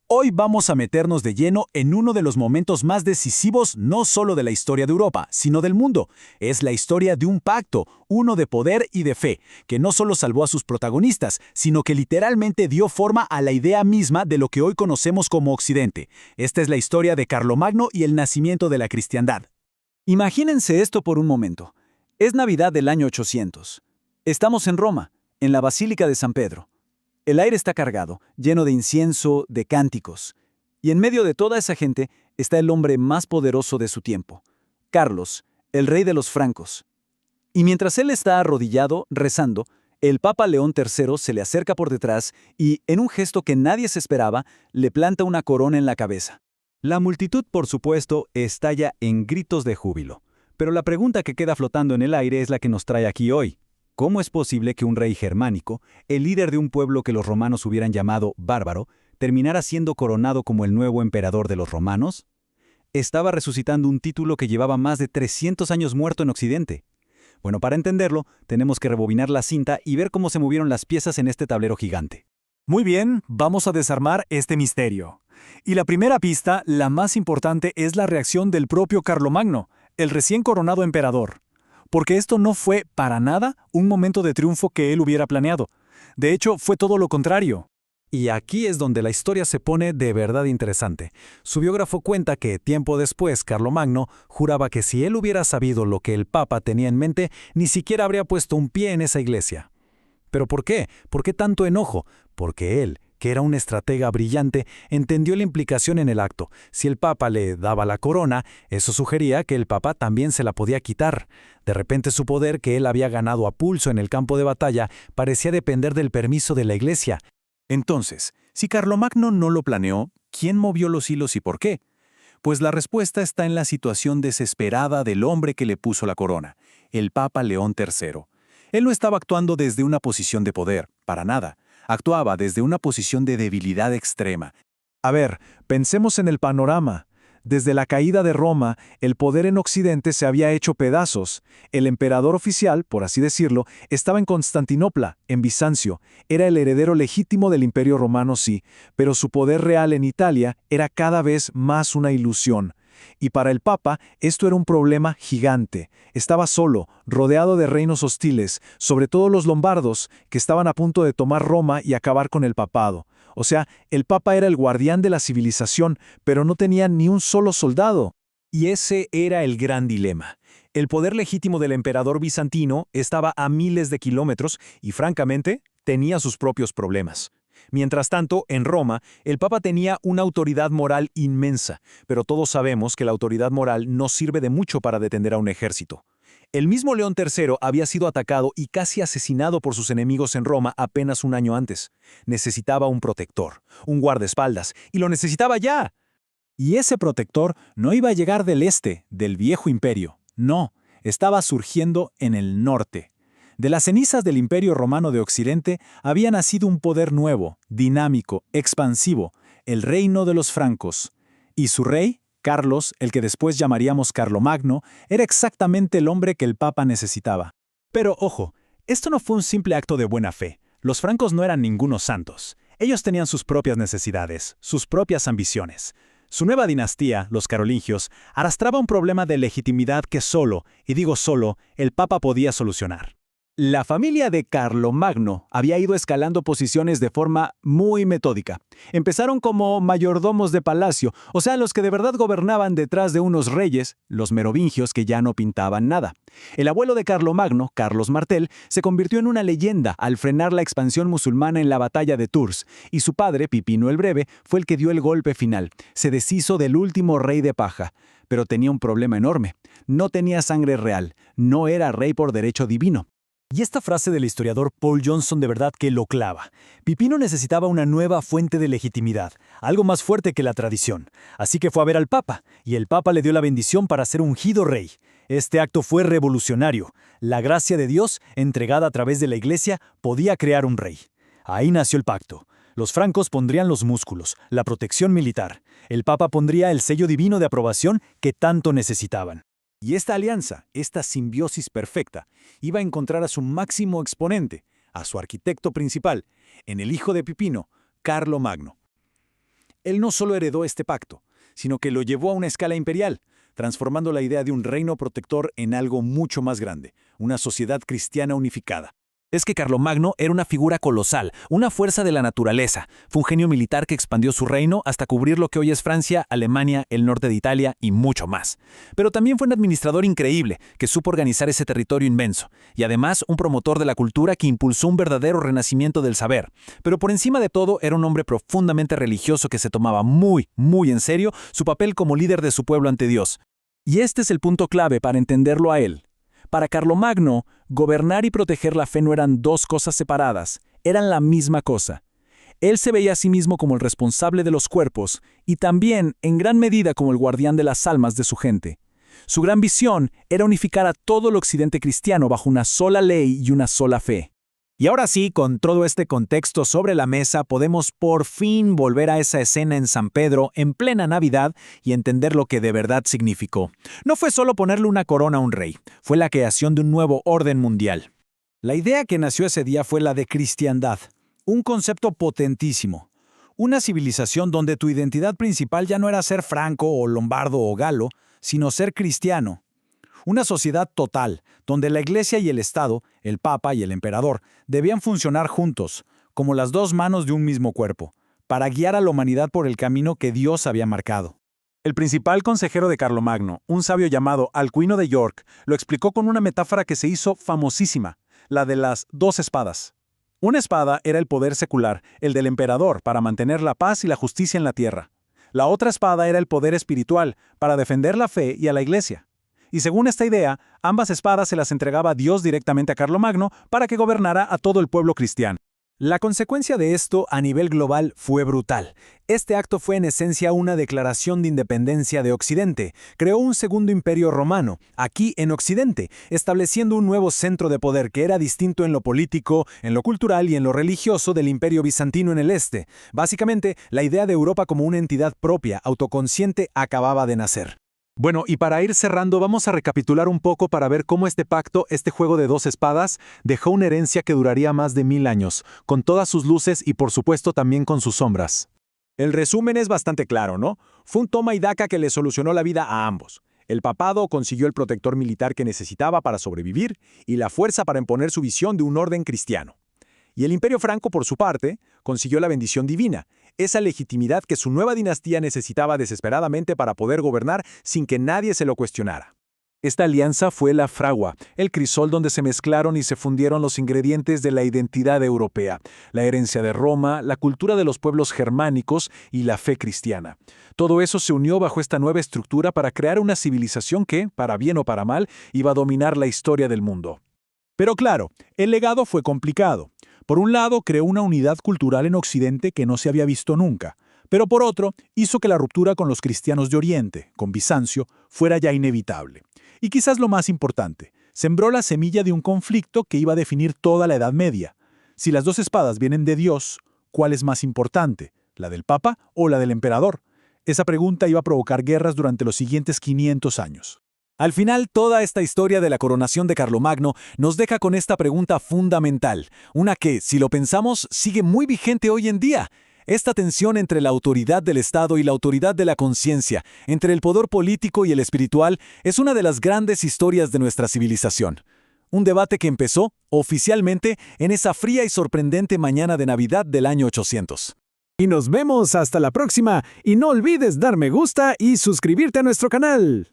Hoy vamos a meternos de lleno en uno de los momentos más decisivos no solo de la historia de Europa, sino del mundo. Es la historia de un pacto, uno de poder y de fe, que no solo salvó a sus protagonistas, sino que literalmente dio forma a la idea misma de lo que hoy conocemos como Occidente. Esta es la historia de Carlomagno y el nacimiento de la cristiandad. Imagínense esto por un momento. Es Navidad del año 800. Estamos en Roma, en la Basílica de San Pedro. El aire está cargado, lleno de incienso, de cánticos. Y en medio de toda esa gente está el hombre más poderoso de su tiempo, Carlos, el rey de los francos. Y mientras él está arrodillado, rezando, el Papa León III se le acerca por detrás y, en un gesto que nadie se esperaba, le planta una corona en la cabeza. La multitud, por supuesto, estalla en gritos de júbilo. Pero la pregunta que queda flotando en el aire es la que nos trae aquí hoy. ¿Cómo es posible que un rey germánico, el líder de un pueblo que los romanos hubieran llamado bárbaro, terminara siendo coronado como el nuevo emperador de los romanos? Estaba resucitando un título que llevaba más de 300 años muerto en Occidente. Bueno, para entenderlo, tenemos que rebobinar la cinta y ver cómo se movieron las piezas en este tablero gigante. Muy bien, vamos a desarmar este misterio. Y la primera pista, la más importante, es la reacción del propio Carlomagno, el recién coronado emperador. Porque esto no fue, para nada, un momento de triunfo que él hubiera planeado. De hecho, fue todo lo contrario. Y aquí es donde la historia se pone de verdad interesante. Su biógrafo cuenta que, tiempo después, Carlomagno juraba que si él hubiera sabido lo que el Papa tenía en mente, ni siquiera habría puesto un pie en esa iglesia. ¿Pero por qué? ¿Por qué tanto enojo? Porque él, que era un estratega brillante, entendió la implicación en el acto. Si el Papa le daba la corona, eso sugería que el Papa también se la podía quitar. De repente su poder, que él había ganado a pulso en el campo de batalla, parecía depender del permiso de la Iglesia. Entonces, si Carlomagno no lo planeó, ¿quién movió los hilos y por qué? Pues la respuesta está en la situación desesperada del hombre que le puso la corona, el Papa León III. Él no estaba actuando desde una posición de poder, para nada. Actuaba desde una posición de debilidad extrema. A ver, pensemos en el panorama. Desde la caída de Roma, el poder en Occidente se había hecho pedazos. El emperador oficial, por así decirlo, estaba en Constantinopla, en Bizancio. Era el heredero legítimo del Imperio Romano, sí, pero su poder real en Italia era cada vez más una ilusión. Y para el Papa, esto era un problema gigante. Estaba solo, rodeado de reinos hostiles, sobre todo los lombardos, que estaban a punto de tomar Roma y acabar con el papado. O sea, el Papa era el guardián de la civilización, pero no tenía ni un solo soldado. Y ese era el gran dilema. El poder legítimo del emperador bizantino estaba a miles de kilómetros y, francamente, tenía sus propios problemas. Mientras tanto, en Roma, el Papa tenía una autoridad moral inmensa, pero todos sabemos que la autoridad moral no sirve de mucho para detener a un ejército. El mismo León III había sido atacado y casi asesinado por sus enemigos en Roma apenas un año antes. Necesitaba un protector, un guardaespaldas, y lo necesitaba ya. Y ese protector no iba a llegar del este, del viejo imperio. No, estaba surgiendo en el norte. De las cenizas del Imperio Romano de Occidente había nacido un poder nuevo, dinámico, expansivo, el reino de los francos. Y su rey, Carlos, el que después llamaríamos Carlomagno, era exactamente el hombre que el Papa necesitaba. Pero ojo, esto no fue un simple acto de buena fe. Los francos no eran ningunos santos. Ellos tenían sus propias necesidades, sus propias ambiciones. Su nueva dinastía, los carolingios, arrastraba un problema de legitimidad que solo, y digo solo, el Papa podía solucionar. La familia de Carlomagno había ido escalando posiciones de forma muy metódica. Empezaron como mayordomos de palacio, o sea, los que de verdad gobernaban detrás de unos reyes, los merovingios que ya no pintaban nada. El abuelo de Carlomagno, Carlos Martel, se convirtió en una leyenda al frenar la expansión musulmana en la batalla de Tours, y su padre, Pipino el Breve, fue el que dio el golpe final. Se deshizo del último rey de paja. Pero tenía un problema enorme. No tenía sangre real, no era rey por derecho divino. Y esta frase del historiador Paul Johnson de verdad que lo clava. Pipino necesitaba una nueva fuente de legitimidad, algo más fuerte que la tradición. Así que fue a ver al Papa, y el Papa le dio la bendición para ser ungido rey. Este acto fue revolucionario. La gracia de Dios, entregada a través de la Iglesia, podía crear un rey. Ahí nació el pacto. Los francos pondrían los músculos, la protección militar. El Papa pondría el sello divino de aprobación que tanto necesitaban. Y esta alianza, esta simbiosis perfecta, iba a encontrar a su máximo exponente, a su arquitecto principal, en el hijo de Pipino, Carlomagno. Él no solo heredó este pacto, sino que lo llevó a una escala imperial, transformando la idea de un reino protector en algo mucho más grande, una sociedad cristiana unificada. Es que Carlomagno era una figura colosal, una fuerza de la naturaleza. Fue un genio militar que expandió su reino hasta cubrir lo que hoy es Francia, Alemania, el norte de Italia y mucho más. Pero también fue un administrador increíble, que supo organizar ese territorio inmenso. Y además un promotor de la cultura que impulsó un verdadero renacimiento del saber. Pero por encima de todo era un hombre profundamente religioso que se tomaba muy, muy en serio su papel como líder de su pueblo ante Dios. Y este es el punto clave para entenderlo a él. Para Carlomagno, gobernar y proteger la fe no eran dos cosas separadas, eran la misma cosa. Él se veía a sí mismo como el responsable de los cuerpos y también, en gran medida, como el guardián de las almas de su gente. Su gran visión era unificar a todo el occidente cristiano bajo una sola ley y una sola fe. Y ahora sí, con todo este contexto sobre la mesa, podemos por fin volver a esa escena en San Pedro en plena Navidad y entender lo que de verdad significó. No fue solo ponerle una corona a un rey, fue la creación de un nuevo orden mundial. La idea que nació ese día fue la de cristiandad, un concepto potentísimo. Una civilización donde tu identidad principal ya no era ser franco o lombardo o galo, sino ser cristiano. Una sociedad total, donde la Iglesia y el Estado, el Papa y el Emperador, debían funcionar juntos, como las dos manos de un mismo cuerpo, para guiar a la humanidad por el camino que Dios había marcado. El principal consejero de Carlomagno, un sabio llamado Alcuino de York, lo explicó con una metáfora que se hizo famosísima, la de las dos espadas. Una espada era el poder secular, el del emperador, para mantener la paz y la justicia en la tierra. La otra espada era el poder espiritual, para defender la fe y a la Iglesia. Y según esta idea, ambas espadas se las entregaba Dios directamente a Carlomagno para que gobernara a todo el pueblo cristiano. La consecuencia de esto a nivel global fue brutal. Este acto fue en esencia una declaración de independencia de Occidente. Creó un segundo imperio romano, aquí en Occidente, estableciendo un nuevo centro de poder que era distinto en lo político, en lo cultural y en lo religioso del imperio bizantino en el este. Básicamente, la idea de Europa como una entidad propia, autoconsciente, acababa de nacer. Bueno, y para ir cerrando, vamos a recapitular un poco para ver cómo este pacto, este juego de dos espadas, dejó una herencia que duraría más de 1000 años, con todas sus luces y por supuesto también con sus sombras. El resumen es bastante claro, ¿no? Fue un toma y daca que le solucionó la vida a ambos. El papado consiguió el protector militar que necesitaba para sobrevivir y la fuerza para imponer su visión de un orden cristiano. Y el Imperio Franco, por su parte, consiguió la bendición divina, esa legitimidad que su nueva dinastía necesitaba desesperadamente para poder gobernar sin que nadie se lo cuestionara. Esta alianza fue la fragua, el crisol donde se mezclaron y se fundieron los ingredientes de la identidad europea, la herencia de Roma, la cultura de los pueblos germánicos y la fe cristiana. Todo eso se unió bajo esta nueva estructura para crear una civilización que, para bien o para mal, iba a dominar la historia del mundo. Pero claro, el legado fue complicado. Por un lado, creó una unidad cultural en Occidente que no se había visto nunca, pero por otro, hizo que la ruptura con los cristianos de Oriente, con Bizancio, fuera ya inevitable. Y quizás lo más importante, sembró la semilla de un conflicto que iba a definir toda la Edad Media. Si las dos espadas vienen de Dios, ¿cuál es más importante? ¿La del Papa o la del Emperador? Esa pregunta iba a provocar guerras durante los siguientes 500 años. Al final, toda esta historia de la coronación de Carlomagno nos deja con esta pregunta fundamental, una que, si lo pensamos, sigue muy vigente hoy en día. Esta tensión entre la autoridad del Estado y la autoridad de la conciencia, entre el poder político y el espiritual, es una de las grandes historias de nuestra civilización. Un debate que empezó, oficialmente, en esa fría y sorprendente mañana de Navidad del año 800. Y nos vemos hasta la próxima, y no olvides dar me gusta y suscribirte a nuestro canal.